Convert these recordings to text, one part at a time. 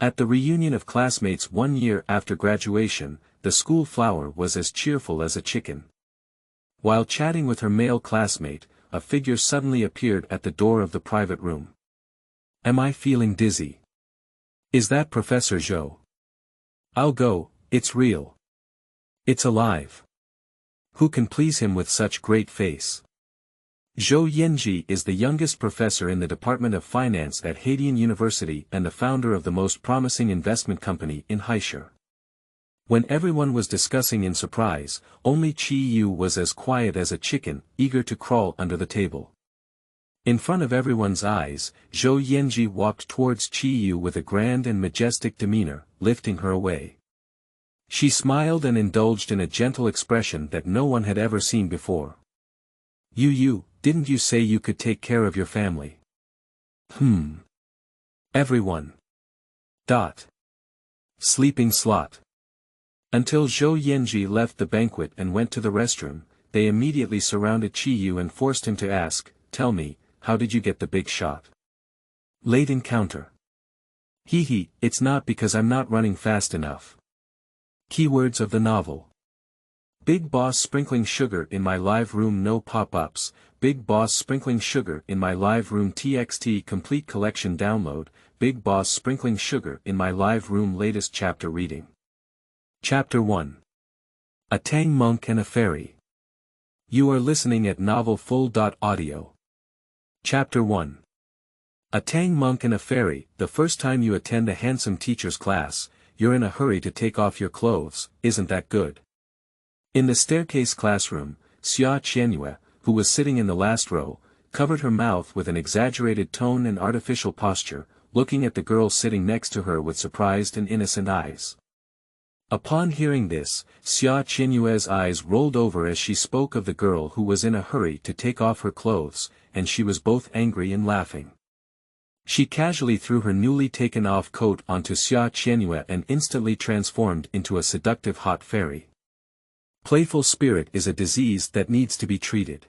At the reunion of classmates 1 year after graduation, the school flower was as cheerful as a chicken. While chatting with her male classmate, a figure suddenly appeared at the door of the private room. Am I feeling dizzy? Is that Professor Zhou? I'll go, it's real. It's alive. Who can please him with such great face? Zhou Yanzhi is the youngest professor in the Department of Finance at Haidian University and the founder of the most promising investment company in Haishi. When everyone was discussing in surprise, only Qiyu was as quiet as a chicken, eager to crawl under the table. In front of everyone's eyes, Zhou Yanzhi walked towards Qiyu with a grand and majestic demeanor, lifting her away. She smiled and indulged in a gentle expression that no one had ever seen before. Didn't you say you could take care of your family? Everyone. Sleeping slot. Until Zhou Yanzhi left the banquet and went to the restroom, they immediately surrounded Qiyu and forced him to ask, tell me, how did you get the big shot? Late encounter. It's not because I'm not running fast enough. Keywords of the novel. Big Boss sprinkling sugar in my live room, no pop-ups. Big Boss sprinkling sugar in my live room, TXT complete collection download. Big Boss sprinkling sugar in my live room, latest chapter reading. Chapter 1. A Tang Monk and a Fairy. You are listening at novelfull.audio. Chapter 1. A Tang Monk and a Fairy. The first time you attend a handsome teacher's class, you're in a hurry to take off your clothes, isn't that good? In the staircase classroom, Xia Qianyue, who was sitting in the last row, covered her mouth with an exaggerated tone and artificial posture, looking at the girl sitting next to her with surprised and innocent eyes. Upon hearing this, Xia Qianyue's eyes rolled over as she spoke of the girl who was in a hurry to take off her clothes, and she was both angry and laughing. She casually threw her newly taken off coat onto Xia Qianyue and instantly transformed into a seductive hot fairy. Playful spirit is a disease that needs to be treated.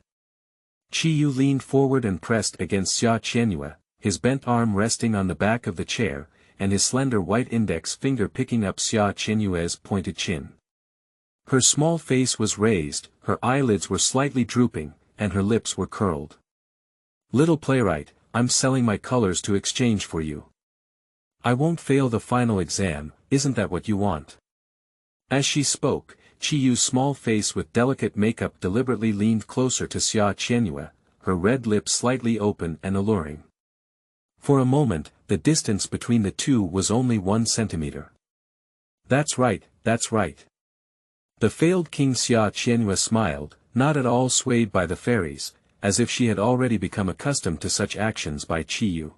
Qiyu leaned forward and pressed against Xia Qianyue, his bent arm resting on the back of the chair, and his slender white index finger picking up Xia Qianyue's pointed chin. Her small face was raised, her eyelids were slightly drooping, and her lips were curled. Little playwright, I'm selling my colors to exchange for you. I won't fail the final exam, isn't that what you want? As she spoke, Qiyu's small face with delicate makeup deliberately leaned closer to Xia Qianyue, her red lips slightly open and alluring. For a moment, the distance between the two was only 1 centimeter. That's right, that's right. The failed King Xia Qianyue smiled, not at all swayed by the fairies, as if she had already become accustomed to such actions by Qiyu.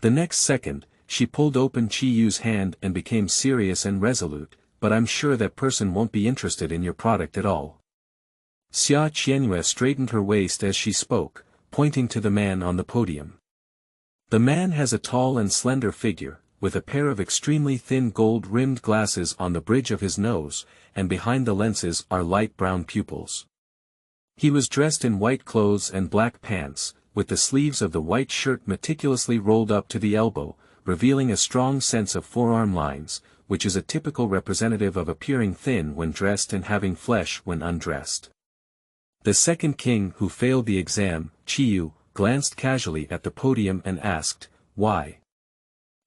The next second, she pulled open Qiyu's hand and became serious and resolute, but I'm sure that person won't be interested in your product at all. Xia Qianyue straightened her waist as she spoke, pointing to the man on the podium. The man has a tall and slender figure, with a pair of extremely thin gold-rimmed glasses on the bridge of his nose, and behind the lenses are light brown pupils. He was dressed in white clothes and black pants, with the sleeves of the white shirt meticulously rolled up to the elbow, revealing a strong sense of forearm lines, which is a typical representative of appearing thin when dressed and having flesh when undressed. The second king who failed the exam, Qiyu, glanced casually at the podium and asked, why?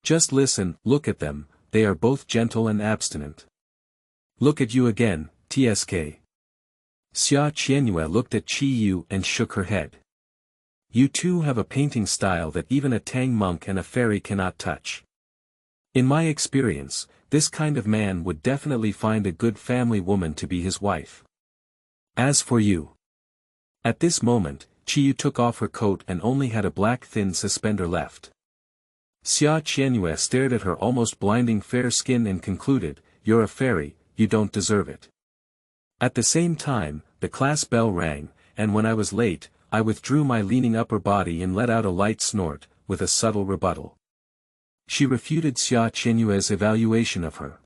Just listen, look at them, they are both gentle and abstinent. Look at you again, TSK. Xia Qianyue looked at Qiyu and shook her head. You two have a painting style that even a Tang monk and a fairy cannot touch. In my experience, this kind of man would definitely find a good family woman to be his wife. As for you. At this moment, Qiyu took off her coat and only had a black thin suspender left. Xia Qianyue stared at her almost blinding fair skin and concluded, you're a fairy, you don't deserve it. At the same time, the class bell rang, and when I was late, I withdrew my leaning upper body and let out a light snort, with a subtle rebuttal. She refuted Xia Qianyue's evaluation of her.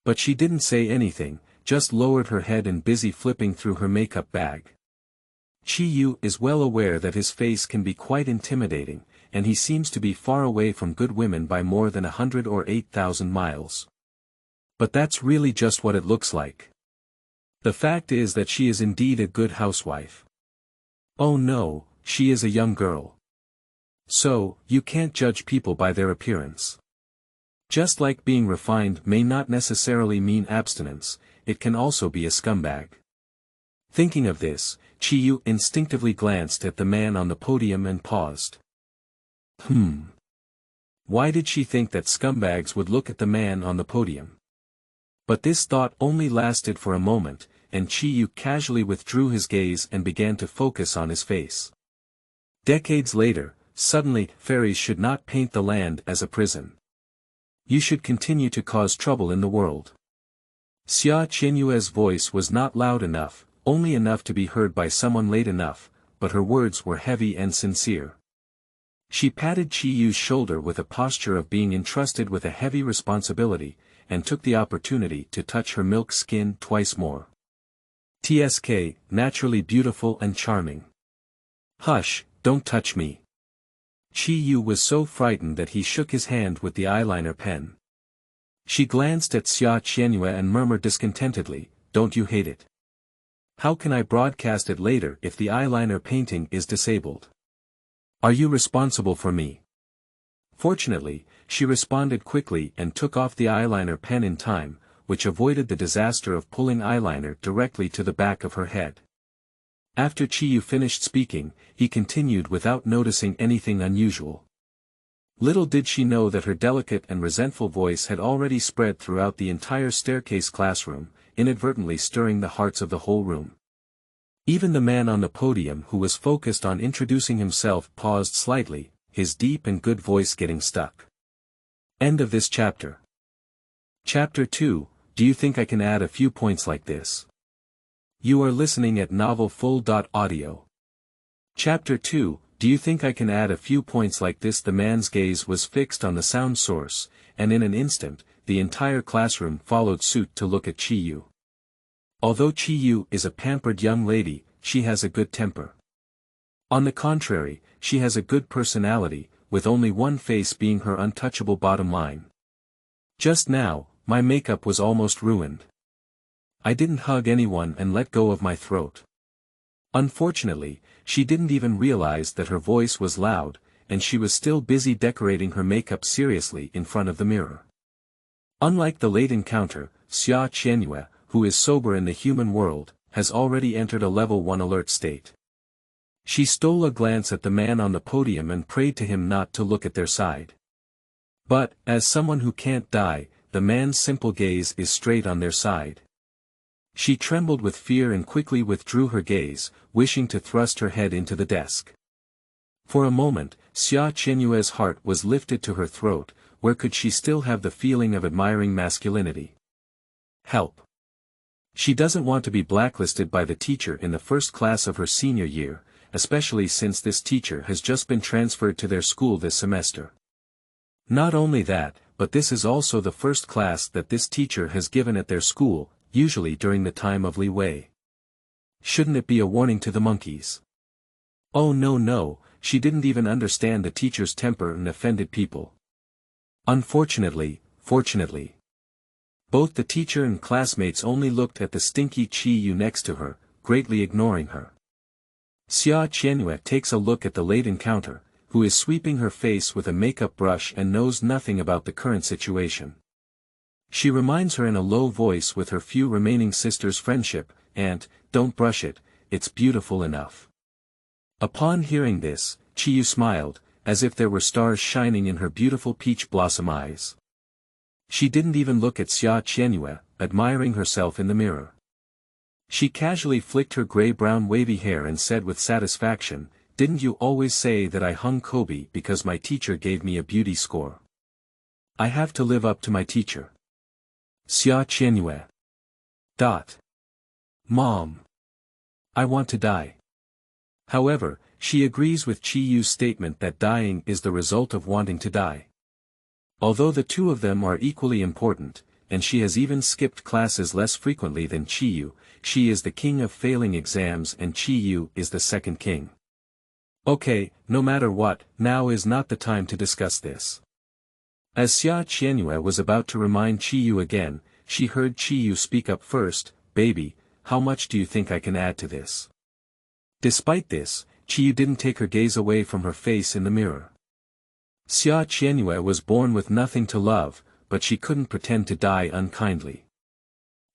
But she didn't say anything, just lowered her head and busy flipping through her makeup bag. Qiyu is well aware that his face can be quite intimidating, and he seems to be far away from good women by more than 100 or 8,000 miles. But that's really just what it looks like. The fact is that she is indeed a good housewife. Oh no, she is a young girl. So, you can't judge people by their appearance. Just like being refined may not necessarily mean abstinence, it can also be a scumbag. Thinking of this, Chi-yu instinctively glanced at the man on the podium and paused. Why did she think that scumbags would look at the man on the podium? But this thought only lasted for a moment, and Chi-yu casually withdrew his gaze and began to focus on his face. Decades later, suddenly, fairies should not paint the land as a prison. You should continue to cause trouble in the world. Xia Qianyue's voice was not loud enough, only enough to be heard by someone late enough, but her words were heavy and sincere. She patted Chi-yu's shoulder with a posture of being entrusted with a heavy responsibility, and took the opportunity to touch her milk skin twice more. TSK, naturally beautiful and charming. Hush, don't touch me. Chi-yu was so frightened that he shook his hand with the eyeliner pen. She glanced at Xia Qianyue and murmured discontentedly, "Don't you hate it? How can I broadcast it later if the eyeliner painting is disabled? Are you responsible for me?" Fortunately, she responded quickly and took off the eyeliner pen in time, which avoided the disaster of pulling eyeliner directly to the back of her head. After Chi-yu finished speaking, he continued without noticing anything unusual. Little did she know that her delicate and resentful voice had already spread throughout the entire staircase classroom, inadvertently stirring the hearts of the whole room. Even the man on the podium who was focused on introducing himself paused slightly, his deep and good voice getting stuck. End of this chapter. Chapter 2, do you think I can add a few points like this? You are listening at novelfull.audio. Chapter 2, do you think I can add a few points like this? The man's gaze was fixed on the sound source, and in an instant, the entire classroom followed suit to look at Chi-yu. Although Chi-yu is a pampered young lady, she has a good temper. On the contrary, she has a good personality, with only one face being her untouchable bottom line. Just now, my makeup was almost ruined. I didn't hug anyone and let go of my throat. Unfortunately, she didn't even realize that her voice was loud, and she was still busy decorating her makeup seriously in front of the mirror. Unlike the late encounter, Xia Qianyue, who is sober in the human world, has already entered a level 1 alert state. She stole a glance at the man on the podium and prayed to him not to look at their side. But, as someone who can't die, the man's simple gaze is straight on their side. She trembled with fear and quickly withdrew her gaze, wishing to thrust her head into the desk. For a moment, Xia Qianyue's heart was lifted to her throat, where could she still have the feeling of admiring masculinity? Help! She doesn't want to be blacklisted by the teacher in the first class of her senior year, especially since this teacher has just been transferred to their school this semester. Not only that, but this is also the first class that this teacher has given at their school, usually during the time of Li Wei. Shouldn't it be a warning to the monkeys? Oh no, she didn't even understand the teacher's temper and offended people. Unfortunately, fortunately. Both the teacher and classmates only looked at the stinky Chi-yu next to her, greatly ignoring her. Xia Qianyue takes a look at the late encounter, who is sweeping her face with a makeup brush and knows nothing about the current situation. She reminds her in a low voice with her few remaining sisters' friendship, "Aunt, don't brush it, it's beautiful enough." Upon hearing this, Chi-yu smiled, as if there were stars shining in her beautiful peach blossom eyes. She didn't even look at Xia Qianyue, admiring herself in the mirror. She casually flicked her gray-brown wavy hair and said with satisfaction, "Didn't you always say that I hung Kobe because my teacher gave me a beauty score? I have to live up to my teacher." Xia Qianyue. Mom. I want to die. However, she agrees with Chi-yu's statement that dying is the result of wanting to die. Although the two of them are equally important, and she has even skipped classes less frequently than Chi-yu, she is the king of failing exams and Chi-yu is the second king. Okay, no matter what, now is not the time to discuss this. As Xia Qianyue was about to remind Qiyu again, she heard Qiyu speak up first. Baby, how much do you think I can add to this? Despite this, Qiyu didn't take her gaze away from her face in the mirror. Xia Qianyue was born with nothing to love, but she couldn't pretend to die unkindly.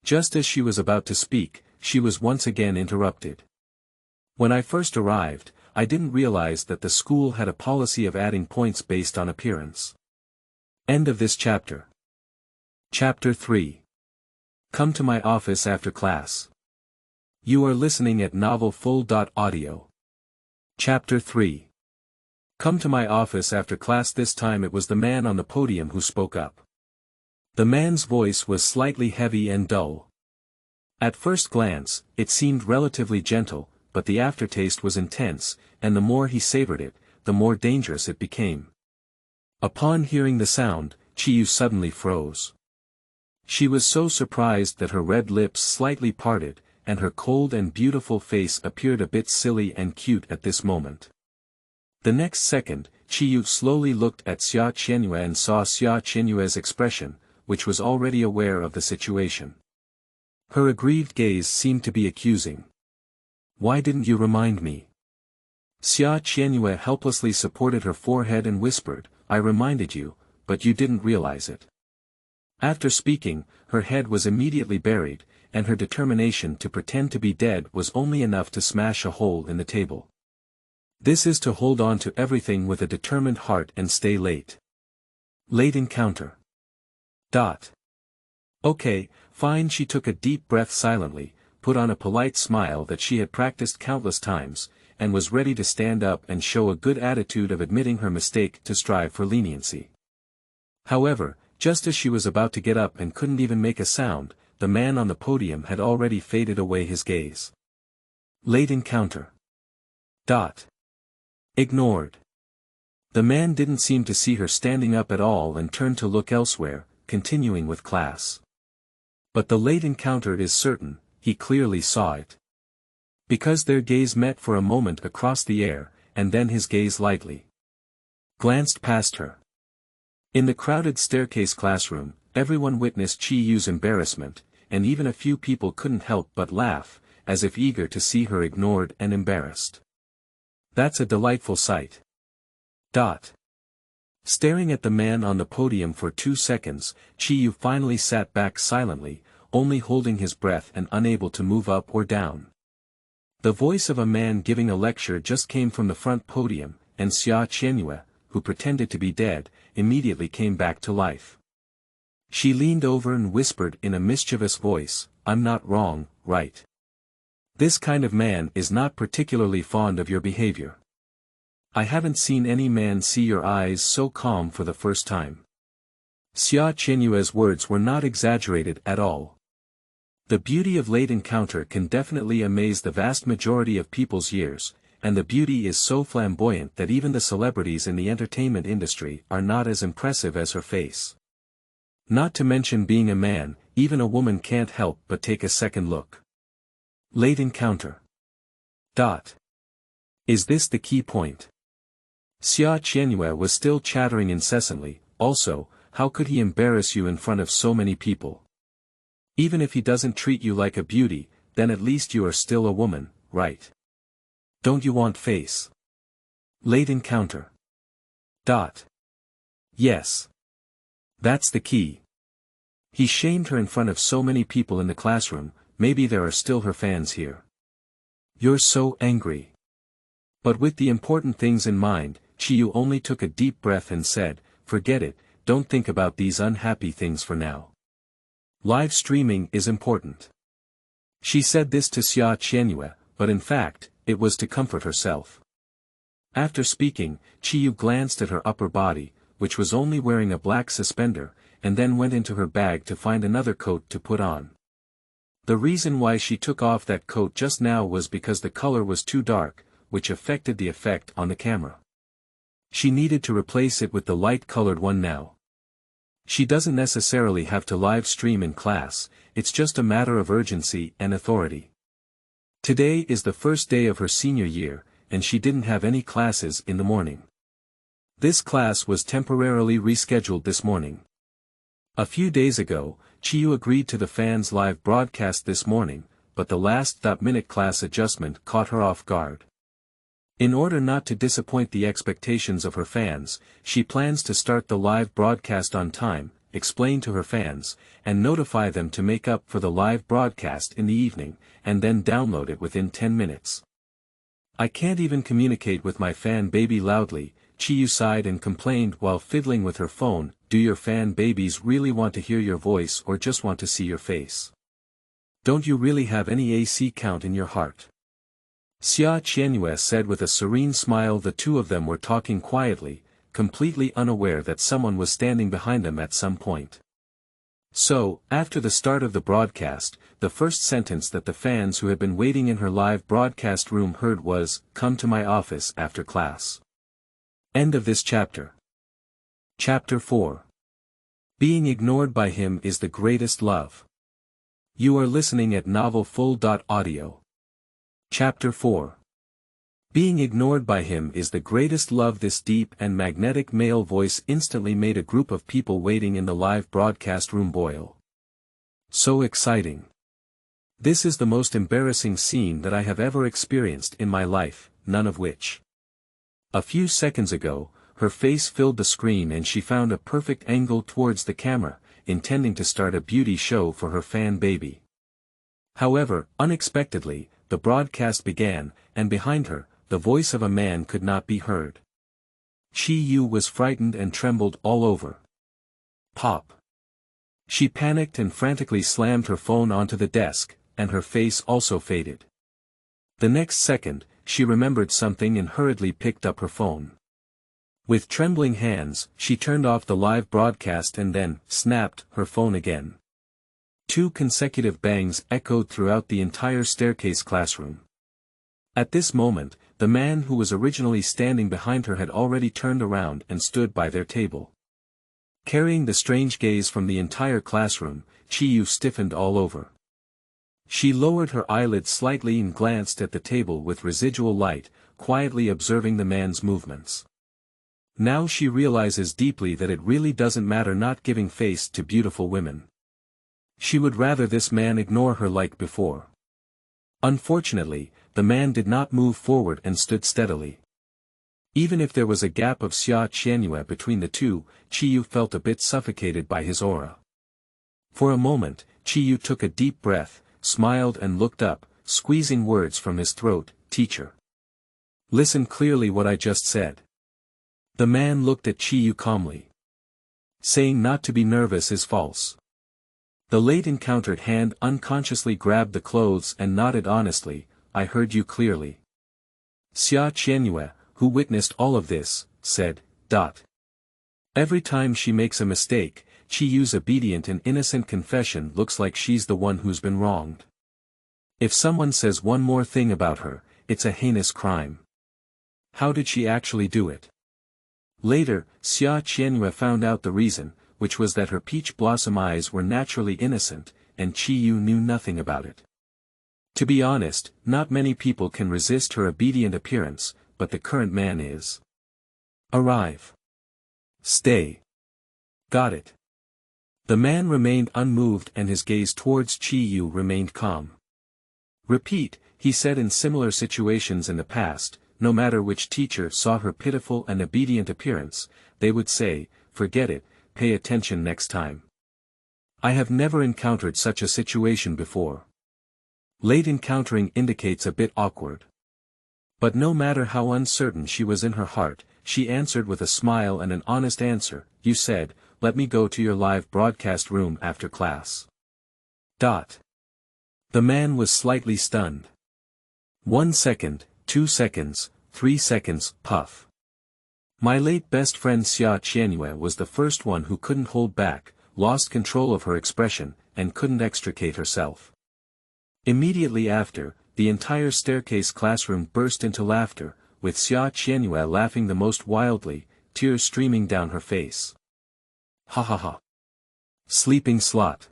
Just as she was about to speak, she was once again interrupted. When I first arrived, I didn't realize that the school had a policy of adding points based on appearance. End of this chapter. Chapter 3. Come to my office after class. You are listening at novelfull.audio. Chapter 3. Come to my office after class. This time it was the man on the podium who spoke up. The man's voice was slightly heavy and dull. At first glance, it seemed relatively gentle, but the aftertaste was intense, and the more he savored it, the more dangerous it became. Upon hearing the sound, Qiyu suddenly froze. She was so surprised that her red lips slightly parted, and her cold and beautiful face appeared a bit silly and cute at this moment. The next second, Qiyu slowly looked at Xia Qianyue and saw Xia Qianyue's expression, which was already aware of the situation. Her aggrieved gaze seemed to be accusing. Why didn't you remind me? Xia Qianyue helplessly supported her forehead and whispered, I reminded you, but you didn't realize it. After speaking, her head was immediately buried, and her determination to pretend to be dead was only enough to smash a hole in the table. This is to hold on to everything with a determined heart and stay late. Late encounter. Okay, fine. She took a deep breath silently, put on a polite smile that she had practiced countless times, and was ready to stand up and show a good attitude of admitting her mistake to strive for leniency. However, just as she was about to get up and couldn't even make a sound, the man on the podium had already faded away his gaze. Late encounter. Ignored. The man didn't seem to see her standing up at all and turned to look elsewhere, continuing with class. But the late encounter is certain, he clearly saw it. Because their gaze met for a moment across the air, and then his gaze lightly glanced past her. In the crowded staircase classroom, everyone witnessed Qiyu's embarrassment, and even a few people couldn't help but laugh, as if eager to see her ignored and embarrassed. That's a delightful sight. Staring at the man on the podium for 2 seconds, Qiyu finally sat back silently, only holding his breath and unable to move up or down. The voice of a man giving a lecture just came from the front podium, and Xia Qianyue, who pretended to be dead, immediately came back to life. She leaned over and whispered in a mischievous voice, I'm not wrong, right? This kind of man is not particularly fond of your behavior. I haven't seen any man see your eyes so calm for the first time. Xia Qianyue's words were not exaggerated at all. The beauty of late encounter can definitely amaze the vast majority of people's ears, and the beauty is so flamboyant that even the celebrities in the entertainment industry are not as impressive as her face. Not to mention being a man, even a woman can't help but take a second look. Late encounter. Is this the key point? Xia Qianyue was still chattering incessantly. Also, how could he embarrass you in front of so many people? Even if he doesn't treat you like a beauty, then at least you are still a woman, right? Don't you want face? Late encounter. Yes. That's the key. He shamed her in front of so many people in the classroom. Maybe there are still her fans here. You're so angry. But with the important things in mind, Qiyu only took a deep breath and said, forget it, don't think about these unhappy things for now. Live streaming is important. She said this to Xia Qianyue, but in fact, it was to comfort herself. After speaking, Qiyu glanced at her upper body, which was only wearing a black suspender, and then went into her bag to find another coat to put on. The reason why she took off that coat just now was because the color was too dark, which affected the effect on the camera. She needed to replace it with the light-colored one now. She doesn't necessarily have to live stream in class, it's just a matter of urgency and authority. Today is the first day of her senior year, and she didn't have any classes in the morning. This class was temporarily rescheduled this morning. A few days ago, Chiyu agreed to the fans' live broadcast this morning, but the last-minute class adjustment caught her off guard. In order not to disappoint the expectations of her fans, she plans to start the live broadcast on time, explain to her fans, and notify them to make up for the live broadcast in the evening, and then download it within 10 minutes. I can't even communicate with my fan baby loudly, Chiyu sighed and complained while fiddling with her phone. Do your fan babies really want to hear your voice or just want to see your face? Don't you really have any AC count in your heart? Xia Qianyue said with a serene smile. The two of them were talking quietly, completely unaware that someone was standing behind them at some point. So, after the start of the broadcast, the first sentence that the fans who had been waiting in her live broadcast room heard was, "Come to my office after class." End of this chapter. Chapter 4. Being ignored by him is the greatest love. You are listening at novelfull.audio. Chapter 4. Being ignored by him is the greatest love. This deep and magnetic male voice instantly made a group of people waiting in the live broadcast room boil. So exciting. This is the most embarrassing scene that I have ever experienced in my life, none of which. A few seconds ago, her face filled the screen and she found a perfect angle towards the camera, intending to start a beauty show for her fan baby. However, unexpectedly, the broadcast began, and behind her, the voice of a man could not be heard. Chiyu was frightened and trembled all over. Pop. She panicked and frantically slammed her phone onto the desk, and her face also faded. The next second, she remembered something and hurriedly picked up her phone. With trembling hands, she turned off the live broadcast and then snapped her phone again. 2 consecutive bangs echoed throughout the entire staircase classroom. At this moment, the man who was originally standing behind her had already turned around and stood by their table. Carrying the strange gaze from the entire classroom, Chiyu stiffened all over. She lowered her eyelids slightly and glanced at the table with residual light, quietly observing the man's movements. Now she realizes deeply that it really doesn't matter not giving face to beautiful women. She would rather this man ignore her like before. Unfortunately, the man did not move forward and stood steadily. Even if there was a gap of Xia Qianyue between the two, Chiyu felt a bit suffocated by his aura. For a moment, Chiyu took a deep breath, smiled and looked up, squeezing words from his throat. "Teacher. Listen clearly what I just said." The man looked at Chiyu calmly. Saying not to be nervous is false. The late encountered hand unconsciously grabbed the clothes and nodded honestly. "I heard you clearly." Xia Qianyue, who witnessed all of this, said, Every time she makes a mistake, Chiyu's obedient and innocent confession looks like she's the one who's been wronged. If someone says one more thing about her, it's a heinous crime. How did she actually do it? Later, Xia Qianyue found out the reason, which was that her peach blossom eyes were naturally innocent, and Chiyu knew nothing about it. To be honest, not many people can resist her obedient appearance, but the current man is. Arrive. Stay. Got it. The man remained unmoved and his gaze towards Chiyu remained calm. Repeat, he said in similar situations in the past, no matter which teacher saw her pitiful and obedient appearance, they would say, "Forget it, pay attention next time." I have never encountered such a situation before. Late encountering indicates a bit awkward. But no matter how uncertain she was in her heart, she answered with a smile and an honest answer. "You said, let me go to your live broadcast room after class." The man was slightly stunned. 1 second, 2 seconds, 3 seconds, puff. My late best friend Xia Qianyue was the first one who couldn't hold back, lost control of her expression, and couldn't extricate herself. Immediately after, the entire staircase classroom burst into laughter, with Xia Qianyue laughing the most wildly, tears streaming down her face. Ha ha ha. Sleeping slot.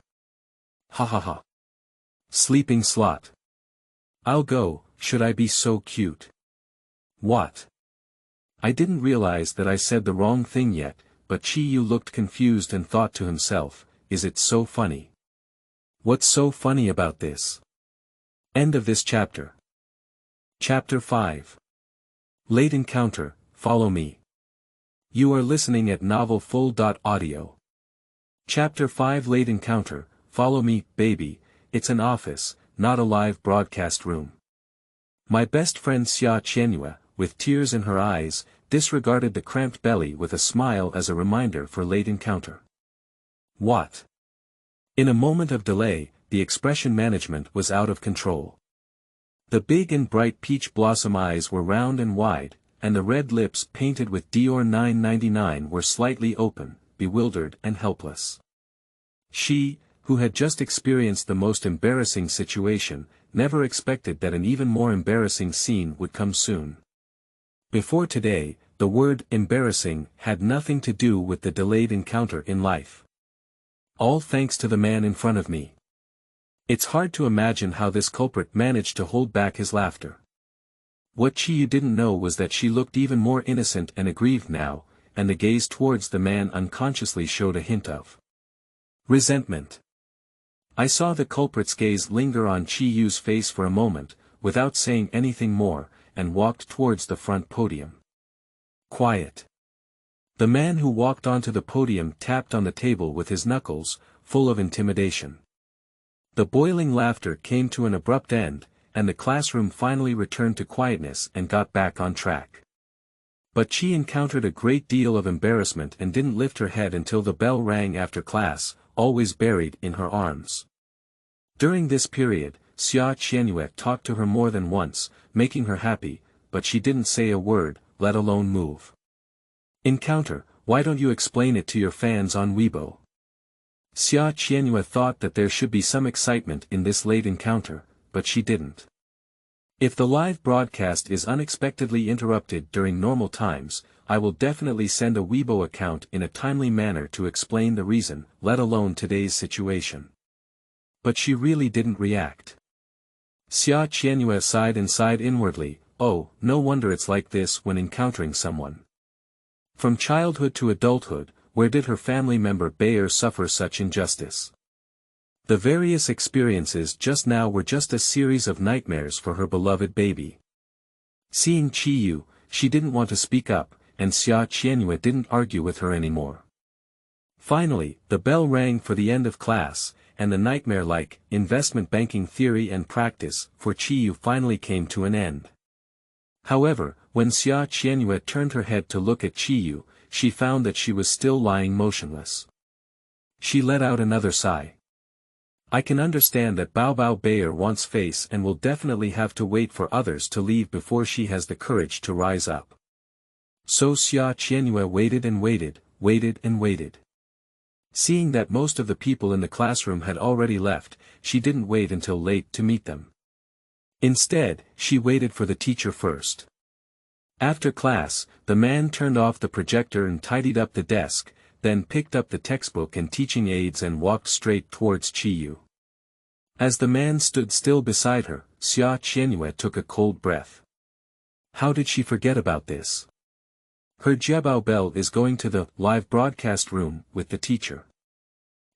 Ha ha ha. Sleeping slot. I'll go, should I be so cute? What? I didn't realize that I said the wrong thing yet, but Chi-yu looked confused and thought to himself, is it so funny? What's so funny about this? End of this chapter. Chapter 5. Late Encounter, Follow Me. You are listening at novelfull.audio. Chapter 5 Late Encounter, Follow Me, baby, it's an office, not a live broadcast room. My best friend Xia Qianyue, with tears in her eyes, disregarded the cramped belly with a smile as a reminder for late encounter. What? In a moment of delay, the expression management was out of control. The big and bright peach blossom eyes were round and wide, and the red lips painted with Dior 999 were slightly open, bewildered and helpless. She, who had just experienced the most embarrassing situation, never expected that an even more embarrassing scene would come soon. Before today, the word embarrassing had nothing to do with the delayed encounter in life. All thanks to the man in front of me. It's hard to imagine how this culprit managed to hold back his laughter. What Chi-yu didn't know was that she looked even more innocent and aggrieved now, and the gaze towards the man unconsciously showed a hint of resentment. I saw the culprit's gaze linger on Chi-yu's face for a moment, without saying anything more, and walked towards the front podium. Quiet. The man who walked onto the podium tapped on the table with his knuckles, full of intimidation. The boiling laughter came to an abrupt end, and the classroom finally returned to quietness and got back on track. But she encountered a great deal of embarrassment and didn't lift her head until the bell rang after class, always buried in her arms. During this period, Xia Qianyue talked to her more than once, making her happy, but she didn't say a word, let alone move. Encounter, why don't you explain it to your fans on Weibo? Xia Qianyue thought that there should be some excitement in this late encounter, but she didn't. If the live broadcast is unexpectedly interrupted during normal times, I will definitely send a Weibo account in a timely manner to explain the reason, let alone today's situation. But she really didn't react. Xia Qianyue sighed and sighed inwardly, oh, no wonder it's like this when encountering someone. From childhood to adulthood, where did her family member Bayer suffer such injustice? The various experiences just now were just a series of nightmares for her beloved baby. Seeing Chi-yu, she didn't want to speak up, and Xia Qianyue didn't argue with her anymore. Finally, the bell rang for the end of class, and the nightmare-like, investment banking theory and practice, for Chi-yu finally came to an end. However, when Xia Qianyue turned her head to look at Chi-yu, she found that she was still lying motionless. She let out another sigh. I can understand that Bao Bayer wants face and will definitely have to wait for others to leave before she has the courage to rise up. So Xia Qianyue waited and waited, waited and waited. Seeing that most of the people in the classroom had already left, she didn't wait until late to meet them. Instead, she waited for the teacher first. After class, the man turned off the projector and tidied up the desk, then picked up the textbook and teaching aids and walked straight towards Chi-yu. As the man stood still beside her, Xia Qianyue took a cold breath. How did she forget about this? Her jiabao bell is going to the live broadcast room with the teacher.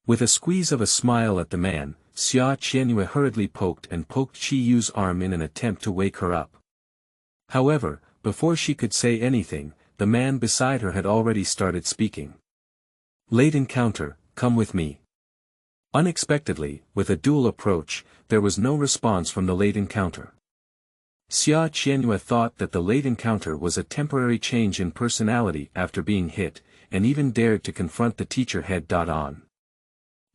With a squeeze of a smile at the man, Xia Qianyue hurriedly poked Chi-yu's arm in an attempt to wake her up. However, before she could say anything, the man beside her had already started speaking. Late encounter, come with me. Unexpectedly, with a dual approach, there was no response from the late encounter. Xia Qianyue thought that the late encounter was a temporary change in personality after being hit, and even dared to confront the teacher head-on.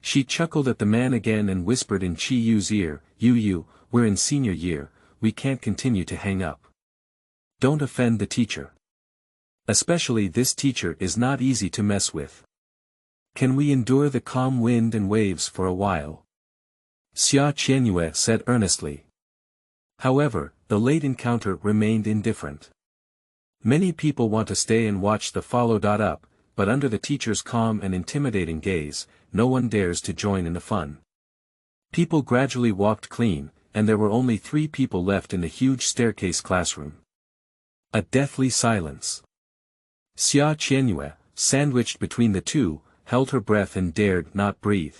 She chuckled at the man again and whispered in Chi-yu's ear, "You, we're in senior year, we can't continue to hang up. Don't offend the teacher. Especially this teacher is not easy to mess with. Can we endure the calm wind and waves for a while?" Xia Qianyue said earnestly. However, the late encounter remained indifferent. Many people want to stay and watch the follow-up, but under the teacher's calm and intimidating gaze, no one dares to join in the fun. People gradually walked clean, and there were only 3 people left in the huge staircase classroom. A deathly silence. Xia Qianyue, sandwiched between the two, held her breath and dared not breathe.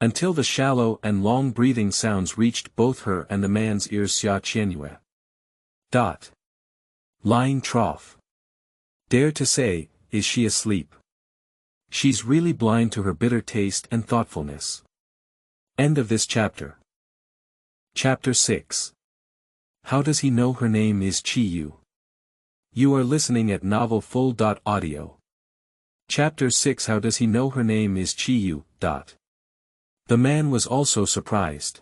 Until the shallow and long breathing sounds reached both her and the man's ears. Xia Qianyue. Lying trough. Dare to say, is she asleep? She's really blind to her bitter taste and thoughtfulness. End of this chapter. Chapter 6. How does he know her name is Chi-yu? You are listening at novelfull.audio. Chapter 6. How does he know her name is Chi-yu? The man was also surprised.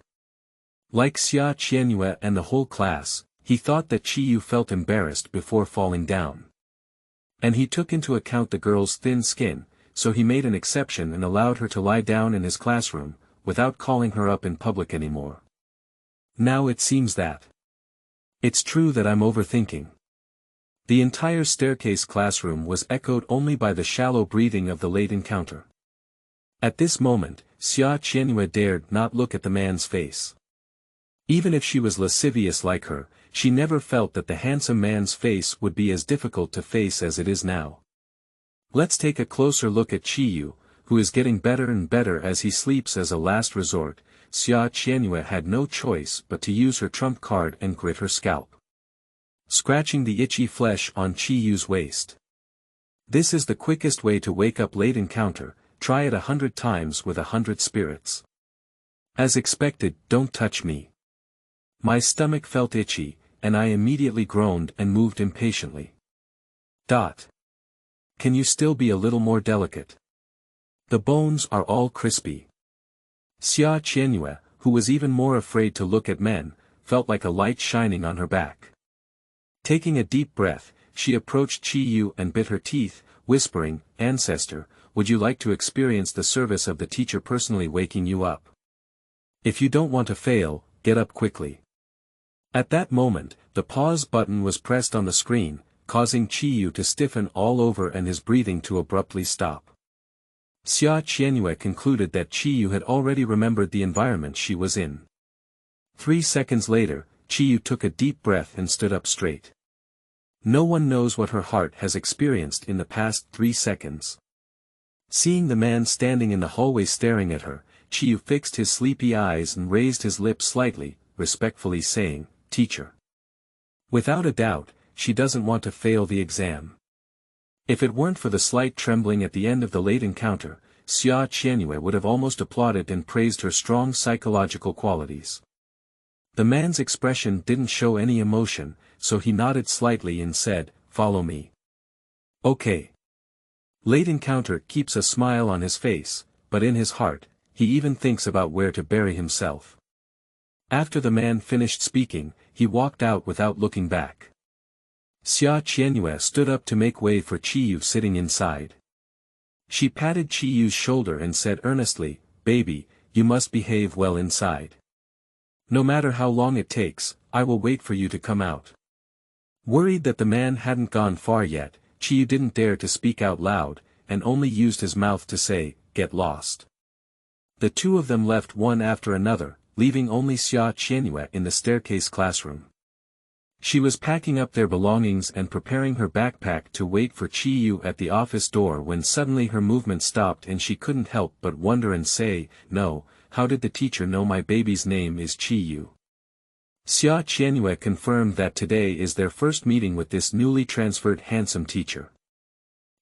Like Xia Qianyue and the whole class, he thought that Chi-yu felt embarrassed before falling down. And he took into account the girl's thin skin, so he made an exception and allowed her to lie down in his classroom, without calling her up in public anymore. Now it seems that it's true that I'm overthinking. The entire staircase classroom was echoed only by the shallow breathing of the late encounter. At this moment, Xia Qianyue dared not look at the man's face. Even if she was lascivious like her, she never felt that the handsome man's face would be as difficult to face as it is now. Let's take a closer look at Chi-yu, who is getting better and better as he sleeps as a last resort. Xia Qianyue had no choice but to use her trump card and grit her scalp, scratching the itchy flesh on Chi-yu's waist. This is the quickest way to wake up late encounter. Try it 100 times with 100 spirits. As expected, don't touch me. My stomach felt itchy, and I immediately groaned and moved impatiently. Can you still be a little more delicate? The bones are all crispy. Xia Qianyue, who was even more afraid to look at men, felt like a light shining on her back. Taking a deep breath, she approached Chi-yu and bit her teeth, whispering, "Ancestor, would you like to experience the service of the teacher personally waking you up? If you don't want to fail, get up quickly." At that moment, the pause button was pressed on the screen, causing Chi-yu to stiffen all over and his breathing to abruptly stop. Xia Qianyue concluded that Chi-yu had already remembered the environment she was in. 3 seconds later, Chi-yu took a deep breath and stood up straight. No one knows what her heart has experienced in the past 3 seconds. Seeing the man standing in the hallway staring at her, Chi-yu fixed his sleepy eyes and raised his lips slightly, respectfully saying, "Teacher." Without a doubt, she doesn't want to fail the exam. If it weren't for the slight trembling at the end of the late encounter, Xia Qianyue would have almost applauded and praised her strong psychological qualities. The man's expression didn't show any emotion, so he nodded slightly and said, "Follow me." Okay. Late encounter keeps a smile on his face, but in his heart, he even thinks about where to bury himself. After the man finished speaking, he walked out without looking back. Xia Qianyue stood up to make way for Chi-yu sitting inside. She patted Chi-yu's shoulder and said earnestly, "Baby, you must behave well inside. No matter how long it takes, I will wait for you to come out." Worried that the man hadn't gone far yet, Chi-yu didn't dare to speak out loud, and only used his mouth to say, "Get lost." The two of them left one after another, leaving only Xia Qianyue in the staircase classroom. She was packing up their belongings and preparing her backpack to wait for Chi-yu at the office door when suddenly her movement stopped and she couldn't help but wonder and say, "No, how did the teacher know my baby's name is Chi-yu?" Xia Qianyue confirmed that today is their first meeting with this newly transferred handsome teacher.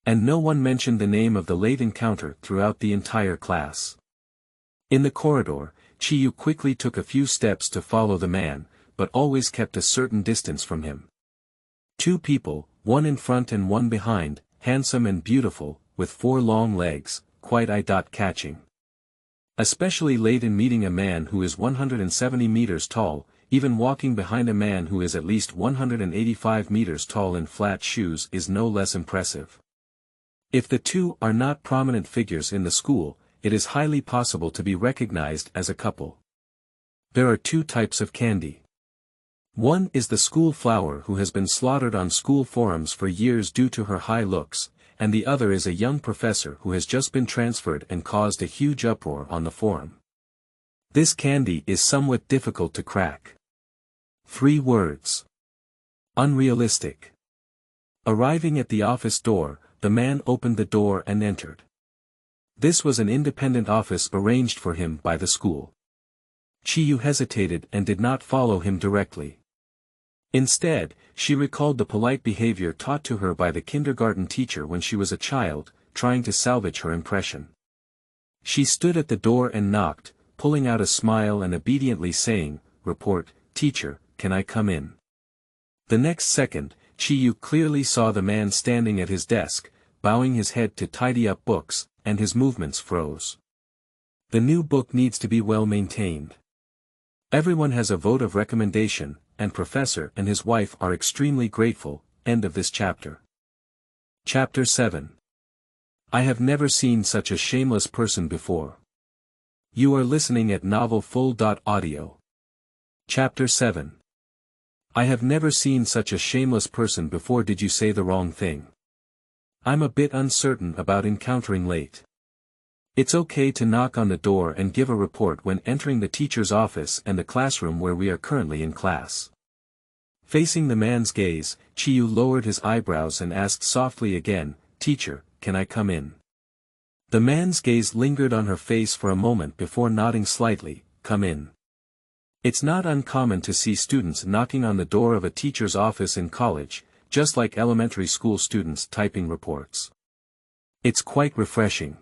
And no one mentioned the name of the late encounter throughout the entire class. In the corridor, Chi-yu quickly took a few steps to follow the man, but always kept a certain distance from him. 2 people, one in front and one behind, handsome and beautiful, with 4 long legs, quite eye-catching. Especially late in meeting a man who is 170 meters tall, even walking behind a man who is at least 185 meters tall in flat shoes is no less impressive. If the two are not prominent figures in the school, it is highly possible to be recognized as a couple. There are 2 types of candy. One is the school flower who has been slaughtered on school forums for years due to her high looks, and the other is a young professor who has just been transferred and caused a huge uproar on the forum. This candy is somewhat difficult to crack. 3 words. Unrealistic. Arriving at the office door, the man opened the door and entered. This was an independent office arranged for him by the school. Chiyu hesitated and did not follow him directly. Instead, she recalled the polite behavior taught to her by the kindergarten teacher when she was a child, trying to salvage her impression. She stood at the door and knocked, pulling out a smile and obediently saying, "Report, teacher, can I come in?" The next second, Chiyu clearly saw the man standing at his desk, bowing his head to tidy up books, and his movements froze. The new book needs to be well maintained. Everyone has a vote of recommendation, and Professor and his wife are extremely grateful. End of this chapter. Chapter 7. I have never seen such a shameless person before. You are listening at novelfull.audio. Chapter 7. I have never seen such a shameless person before. Did you say the wrong thing? I'm a bit uncertain about encountering late. It's okay to knock on the door and give a report when entering the teacher's office and the classroom where we are currently in class. Facing the man's gaze, Chiyu lowered his eyebrows and asked softly again, "Teacher, can I come in?" The man's gaze lingered on her face for a moment before nodding slightly, "Come in." It's not uncommon to see students knocking on the door of a teacher's office in college, just like elementary school students typing reports. It's quite refreshing.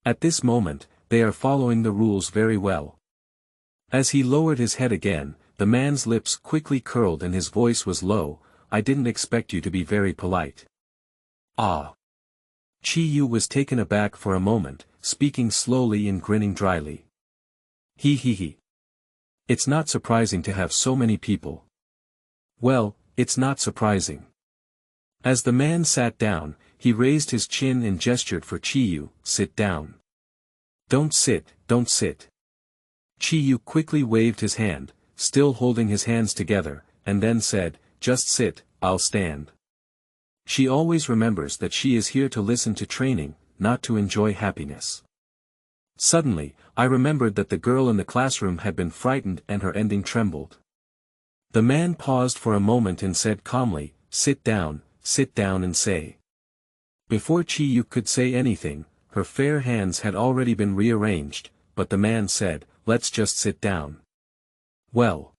At this moment, they are following the rules very well. As he lowered his head again, the man's lips quickly curled and his voice was low, "I didn't expect you to be very polite." Ah. Chiyu was taken aback for a moment, speaking slowly and grinning dryly. He. It's not surprising to have so many people. Well, it's not surprising. As the man sat down, he raised his chin and gestured for Chiyu, "Sit down." Don't sit. Chiyu quickly waved his hand, still holding his hands together, and then said, "Just sit, I'll stand." She always remembers that she is here to listen to training, not to enjoy happiness. Suddenly, I remembered that the girl in the classroom had been frightened and her ending trembled. The man paused for a moment and said calmly, sit down and say." Before Chiyu could say anything, her fair hands had already been rearranged, but the man said, "Let's just sit down." Well,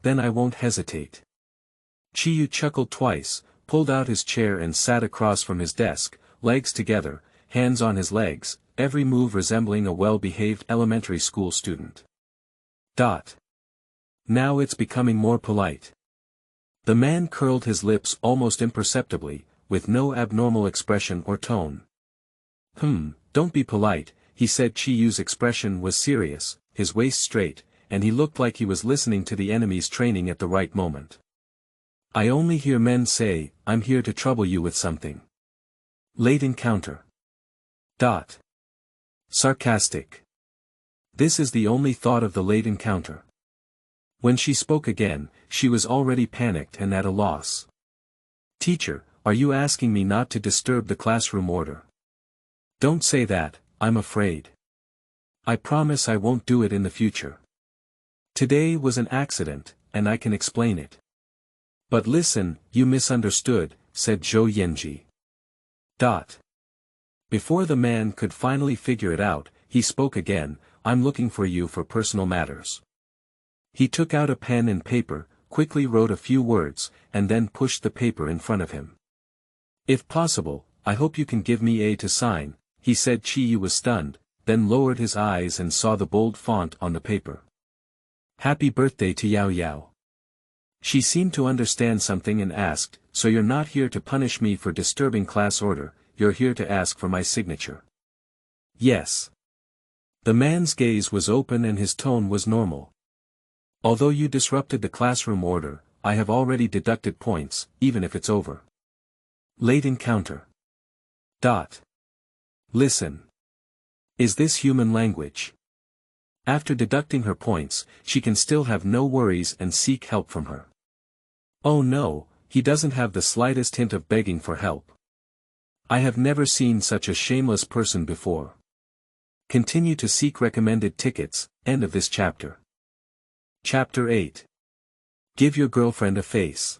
then I won't hesitate." Chiyu chuckled twice, pulled out his chair and sat across from his desk, legs together, hands on his legs, every move resembling a well-behaved elementary school student. Now it's becoming more polite. The man curled his lips almost imperceptibly, with no abnormal expression or tone. Don't be polite," he said. Chiyu's expression was serious, his waist straight, and he looked like he was listening to the enemy's training at the right moment. "I only hear men say, 'I'm here to trouble you with something.'" Late encounter. Sarcastic. This is the only thought of the late encounter. When she spoke again, she was already panicked and at a loss. "Teacher, are you asking me not to disturb the classroom order?" "Don't say that, I'm afraid. I promise I won't do it in the future. Today was an accident, and I can explain it." "But listen, you misunderstood," said Zhou Yanzhi. Before the man could finally figure it out, he spoke again, "I'm looking for you for personal matters." He took out a pen and paper, quickly wrote a few words, and then pushed the paper in front of him. "If possible, I hope you can give me a to sign," he said. Chiyu was stunned, then lowered his eyes and saw the bold font on the paper. "Happy birthday to Yao Yao." She seemed to understand something and asked, "So you're not here to punish me for disturbing class order, you're here to ask for my signature?" "Yes." The man's gaze was open and his tone was normal. "Although you disrupted the classroom order, I have already deducted points, even if it's over." Late encounter. Listen. Is this human language? After deducting her points, she can still have no worries and seek help from her. Oh no, he doesn't have the slightest hint of begging for help. I have never seen such a shameless person before. Continue to seek recommended tickets. End of this chapter. Chapter 8. Give your girlfriend a face.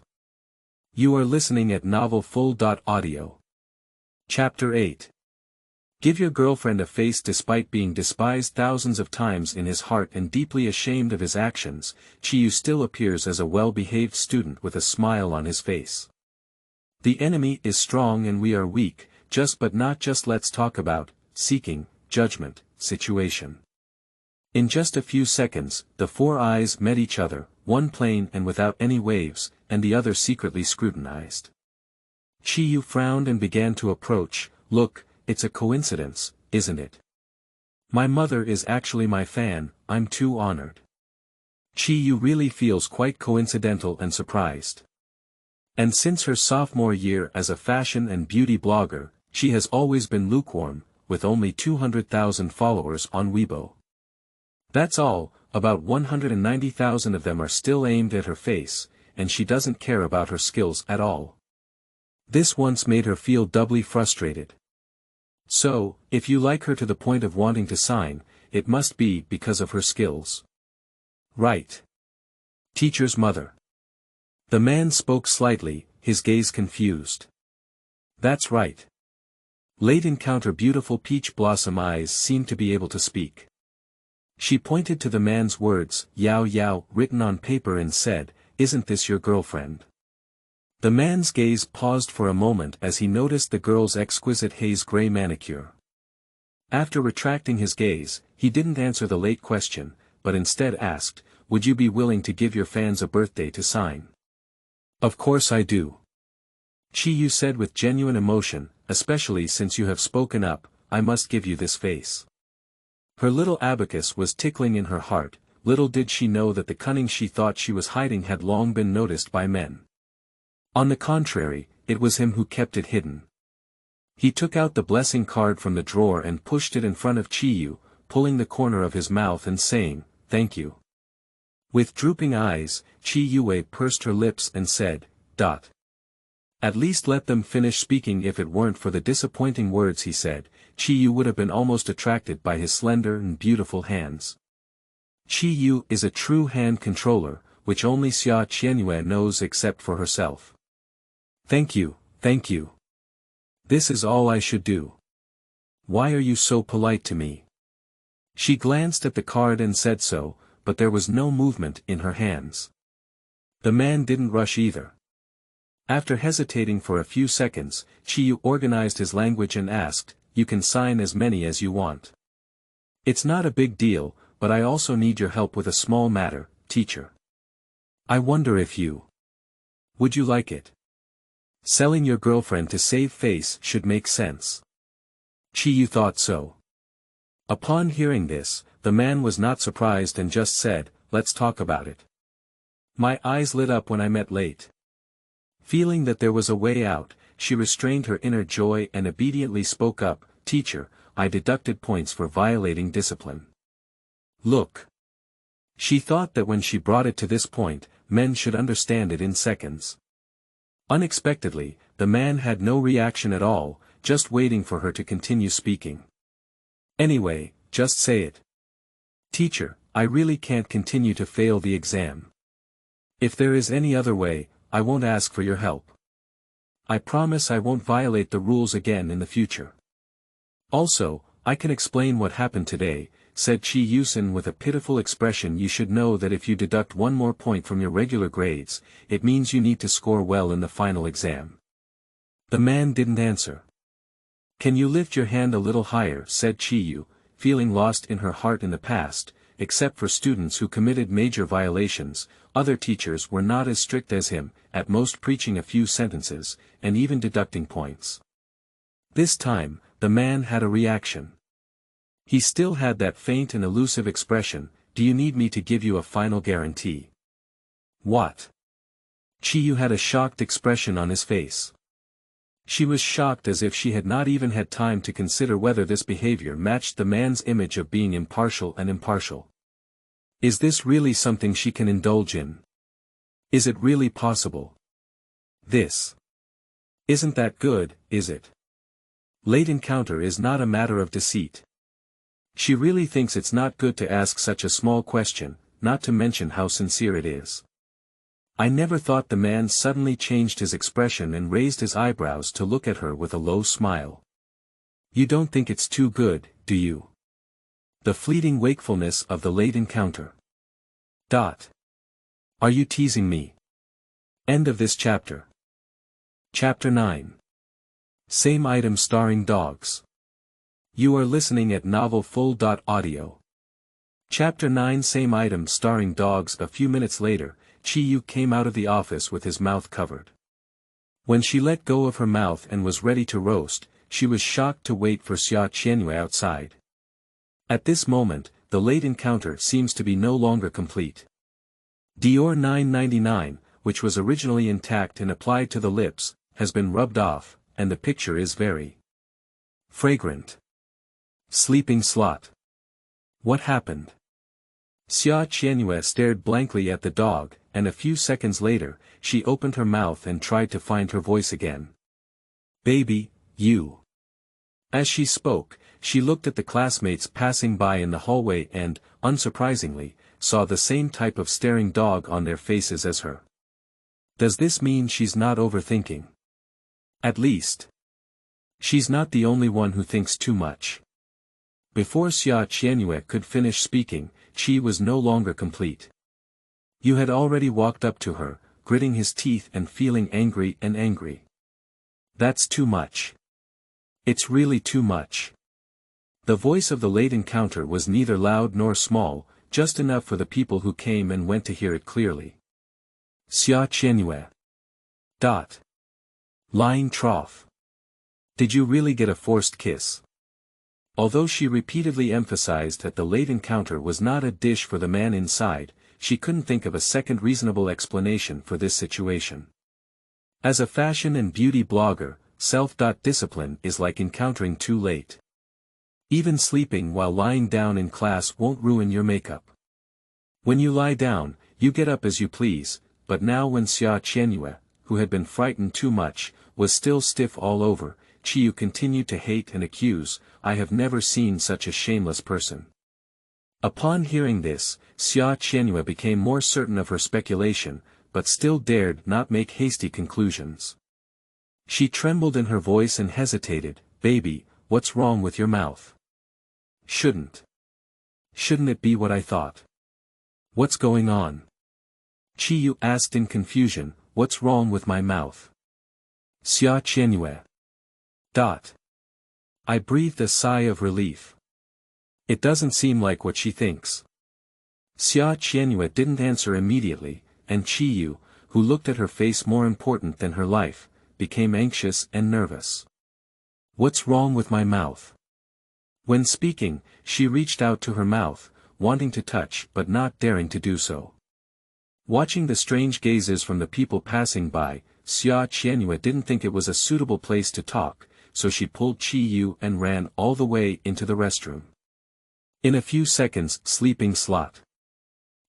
You are listening at novelfull.audio. Chapter 8. Give your girlfriend a face. Despite being despised thousands of times in his heart and deeply ashamed of his actions, Chiyu still appears as a well-behaved student with a smile on his face. The enemy is strong and we are weak, but not just. Let's talk about, seeking, judgment, situation. In just a few seconds, the four eyes met each other, one plain and without any waves, and the other secretly scrutinized. Chiyu frowned and began to approach. Look, it's a coincidence, isn't it? My mother is actually my fan, I'm too honored. Chiyu really feels quite coincidental and surprised. And since her sophomore year as a fashion and beauty blogger, she has always been lukewarm, with only 200,000 followers on Weibo. That's all, about 190,000 of them are still aimed at her face, and she doesn't care about her skills at all. This once made her feel doubly frustrated. So, if you like her to the point of wanting to sign, it must be because of her skills. Right. Teacher's mother. The man spoke slightly, his gaze confused. That's right. Late encounter. Beautiful peach blossom eyes seemed to be able to speak. She pointed to the man's words, Yao Yao, written on paper and said, Isn't this your girlfriend? The man's gaze paused for a moment as he noticed the girl's exquisite haze gray manicure. After retracting his gaze, he didn't answer the late question, but instead asked, Would you be willing to give your fans a birthday to sign? Of course I do. Chiyu said with genuine emotion, especially since you have spoken up, I must give you this face. Her little abacus was tickling in her heart. Little did she know that the cunning she thought she was hiding had long been noticed by men. On the contrary, it was him who kept it hidden. He took out the blessing card from the drawer and pushed it in front of Chiyu, pulling the corner of his mouth and saying, Thank you. With drooping eyes, Chiyu pursed her lips and said, At least let them finish speaking. If it weren't for the disappointing words he said, Chiyu would have been almost attracted by his slender and beautiful hands. Chiyu is a true hand controller, which only Xia Qianyue knows except for herself. Thank you, thank you. This is all I should do. Why are you so polite to me? She glanced at the card and said so, but there was no movement in her hands. The man didn't rush either. After hesitating for a few seconds, Chiyu organized his language and asked, You can sign as many as you want. It's not a big deal, but I also need your help with a small matter, teacher. I wonder if you would you like it? Selling your girlfriend to save face should make sense. Chiyu thought so. Upon hearing this, the man was not surprised and just said, Let's talk about it. My eyes lit up when I met late. Feeling that there was a way out, she restrained her inner joy and obediently spoke up, Teacher, I deducted points for violating discipline. Look. She thought that when she brought it to this point, men should understand it in seconds. Unexpectedly, the man had no reaction at all, just waiting for her to continue speaking. Anyway, just say it. Teacher, I really can't continue to fail the exam. If there is any other way, I won't ask for your help. I promise I won't violate the rules again in the future. Also, I can explain what happened today, said Chi-Yusin with a pitiful expression. You should know that if you deduct one more point from your regular grades, it means you need to score well in the final exam. The man didn't answer. Can you lift your hand a little higher, said Chiyu, feeling lost in her heart. In the past, except for students who committed major violations, other teachers were not as strict as him, at most preaching a few sentences, and even deducting points. This time, the man had a reaction. He still had that faint and elusive expression. Do you need me to give you a final guarantee? What? Chiyu had a shocked expression on his face. She was shocked as if she had not even had time to consider whether this behavior matched the man's image of being impartial and impartial. Is this really something she can indulge in? Is it really possible? This isn't that good, is it? Late encounter is not a matter of deceit. She really thinks it's not good to ask such a small question, not to mention how sincere it is. I never thought. The man suddenly changed his expression and raised his eyebrows to look at her with a low smile. You don't think it's too good, do you? The fleeting wakefulness of the late encounter. Are you teasing me? End of this chapter. Chapter 9. Same item starring dogs. You are listening at novelfull.audio. Chapter 9. Same item starring dogs. A few minutes later, Chi-yu came out of the office with his mouth covered. When she let go of her mouth and was ready to roast, she was shocked to wait for Xia Qianyue outside. At this moment, the late encounter seems to be no longer complete. Dior 999, which was originally intact and applied to the lips, has been rubbed off, and the picture is very fragrant. Sleeping slot. What happened? Xia Qianyue stared blankly at the dog, and a few seconds later, she opened her mouth and tried to find her voice again. Baby, you. As she spoke, she looked at the classmates passing by in the hallway and, unsurprisingly, saw the same type of staring dog on their faces as her. Does this mean she's not overthinking? At least, she's not the only one who thinks too much. Before Xia Qianyue could finish speaking, Qi was no longer complete. You had already walked up to her, gritting his teeth and feeling angry and angry. That's too much. It's really too much. The voice of the late encounter was neither loud nor small, just enough for the people who came and went to hear it clearly. Xia Qianyue. Lying trough. Did you really get a forced kiss? Although she repeatedly emphasized that the late encounter was not a dish for the man inside, she couldn't think of a second reasonable explanation for this situation. As a fashion and beauty blogger, self-discipline is like encountering too late. Even sleeping while lying down in class won't ruin your makeup. When you lie down, you get up as you please, but now when Xia Qianyue, who had been frightened too much, was still stiff all over, Chi-yu continued to hate and accuse. I have never seen such a shameless person. Upon hearing this, Xia Qianyue became more certain of her speculation, but still dared not make hasty conclusions. She trembled in her voice and hesitated. Baby, what's wrong with your mouth? Shouldn't it be what I thought? What's going on? Chi-yu asked in confusion. What's wrong with my mouth? Xia Qianyue. I breathed a sigh of relief. It doesn't seem like what she thinks. Xia Qianyue didn't answer immediately, and Chi-yu, who looked at her face more important than her life, became anxious and nervous. What's wrong with my mouth? When speaking, she reached out to her mouth, wanting to touch but not daring to do so. Watching the strange gazes from the people passing by, Xia Qianyue didn't think it was a suitable place to talk, so she pulled Chi-yu and ran all the way into the restroom. In a few seconds, sleeping slot.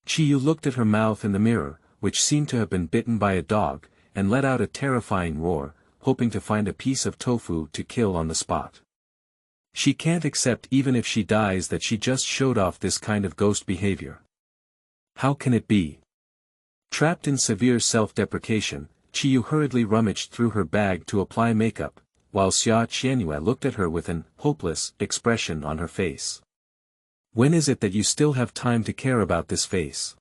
Chi-yu looked at her mouth in the mirror, which seemed to have been bitten by a dog, and let out a terrifying roar, hoping to find a piece of tofu to kill on the spot. She can't accept even if she dies that she just showed off this kind of ghost behavior. How can it be? Trapped in severe self-deprecation, Chi-yu hurriedly rummaged through her bag to apply makeup, while Xia Qianyue looked at her with an hopeless expression on her face. When is it that you still have time to care about this face?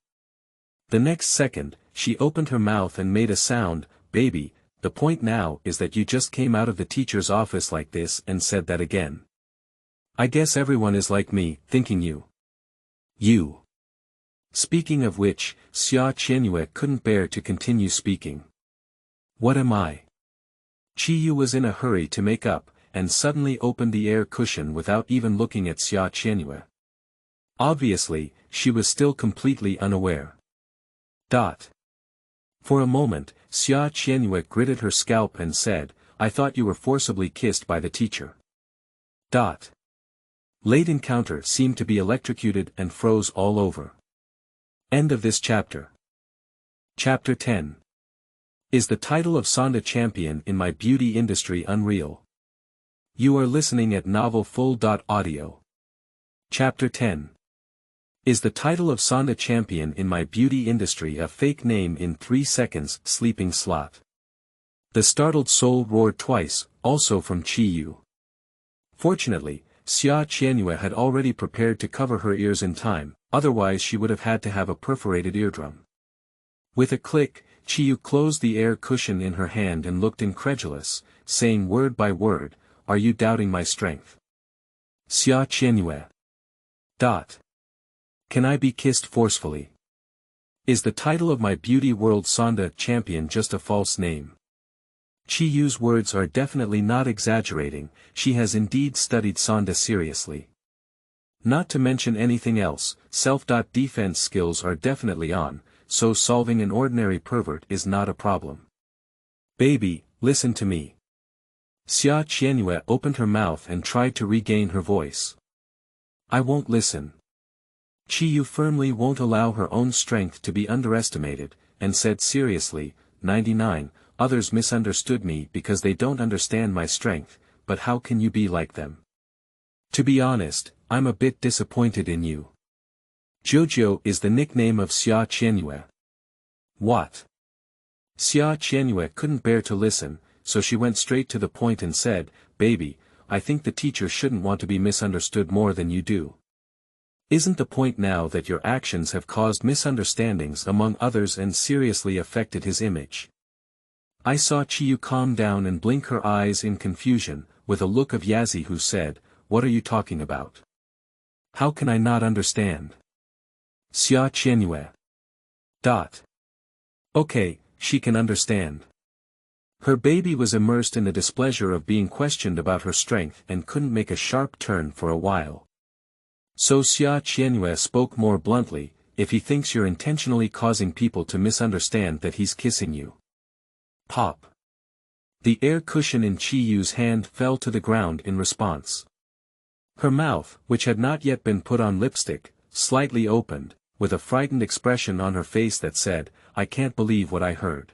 The next second, she opened her mouth and made a sound. Baby, the point now is that you just came out of the teacher's office like this and said that again. I guess everyone is like me, thinking you. Speaking of which, Xia Qianyue couldn't bear to continue speaking. What am I? Chi-yu was in a hurry to make up, and suddenly opened the air cushion without even looking at Xia Qianyue. Obviously, she was still completely unaware. For a moment, Xia Qianyue gritted her scalp and said, I thought you were forcibly kissed by the teacher. Late encounter seemed to be electrocuted and froze all over. End of this chapter. Chapter 10. Is the title of Sanda champion in my beauty industry unreal? You are listening at novelfull.audio. Chapter 10. Is the title of Sanda champion in my beauty industry a fake name in 3 seconds, sleeping slot? The startled soul roared twice, also from Chi-yu. Fortunately, Xia Qianyue had already prepared to cover her ears in time, otherwise she would have had to have a perforated eardrum. With a click, Chi-yu closed the air cushion in her hand and looked incredulous, saying word by word, "Are you doubting my strength? Xia Qianyue. Can I be kissed forcefully? Is the title of my beauty world Sanda champion just a false name?" Chi-yu's words are definitely not exaggerating, she has indeed studied Sanda seriously. Not to mention anything else, self-defense skills are definitely on, so solving an ordinary pervert is not a problem. "Baby, listen to me." Xia Qianyue opened her mouth and tried to regain her voice. "I won't listen." Chi-yu firmly won't allow her own strength to be underestimated, and said seriously, 99, others misunderstood me because they don't understand my strength, but how can you be like them? To be honest, I'm a bit disappointed in you. Jojo is the nickname of Xia Qianyue. What? Xia Qianyue couldn't bear to listen, so she went straight to the point and said, "Baby, I think the teacher shouldn't want to be misunderstood more than you do. Isn't the point now that your actions have caused misunderstandings among others and seriously affected his image?" I saw Chi-yu calm down and blink her eyes in confusion, with a look of Yazzie who said, "What are you talking about? How can I not understand? Xia Qianyue. Okay, she can understand. Her baby was immersed in the displeasure of being questioned about her strength and couldn't make a sharp turn for a while. So Xia Qianyue spoke more bluntly, "If he thinks you're intentionally causing people to misunderstand that he's kissing you." Pop. The air cushion in Chi-yu's hand fell to the ground in response. Her mouth, which had not yet been put on lipstick, slightly opened, with a frightened expression on her face that said, "I can't believe what I heard."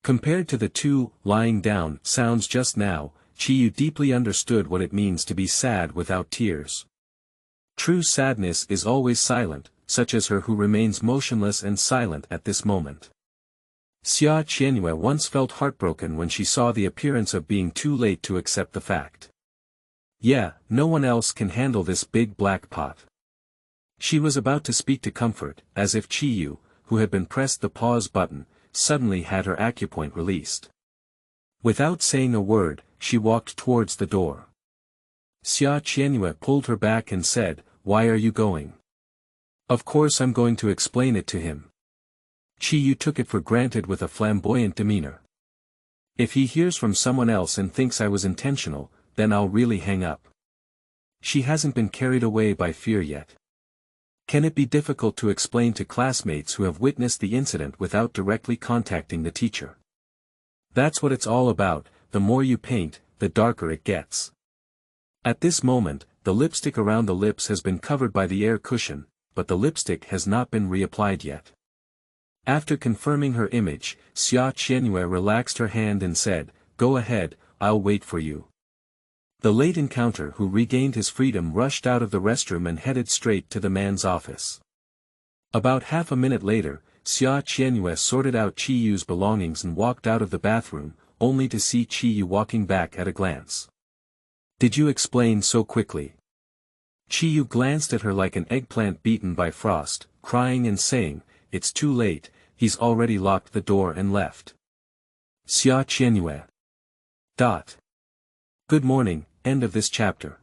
Compared to the two, lying down, sounds just now, Chi-yu deeply understood what it means to be sad without tears. True sadness is always silent, such as her who remains motionless and silent at this moment. Xia Qianyue once felt heartbroken when she saw the appearance of being too late to accept the fact. Yeah, no one else can handle this big black pot. She was about to speak to comfort, as if Chi-yu, who had been pressed the pause button, suddenly had her acupoint released. Without saying a word, she walked towards the door. Xia Qianyue pulled her back and said, "Why are you going?" "Of course I'm going to explain it to him." Chi-yu took it for granted with a flamboyant demeanor. "If he hears from someone else and thinks I was intentional, then I'll really hang up." She hasn't been carried away by fear yet. Can it be difficult to explain to classmates who have witnessed the incident without directly contacting the teacher? That's what it's all about, the more you paint, the darker it gets. At this moment, the lipstick around the lips has been covered by the air cushion, but the lipstick has not been reapplied yet. After confirming her image, Xia Qianyue relaxed her hand and said, "Go ahead, I'll wait for you." The late encounter who regained his freedom rushed out of the restroom and headed straight to the man's office. About half a minute later, Xia Qianyue sorted out Chi-yu's belongings and walked out of the bathroom, only to see Chi-yu walking back at a glance. "Did you explain so quickly?" Chi-yu glanced at her like an eggplant beaten by frost, crying and saying, "It's too late, he's already locked the door and left." Xia Qianyue. Good morning, end of this chapter.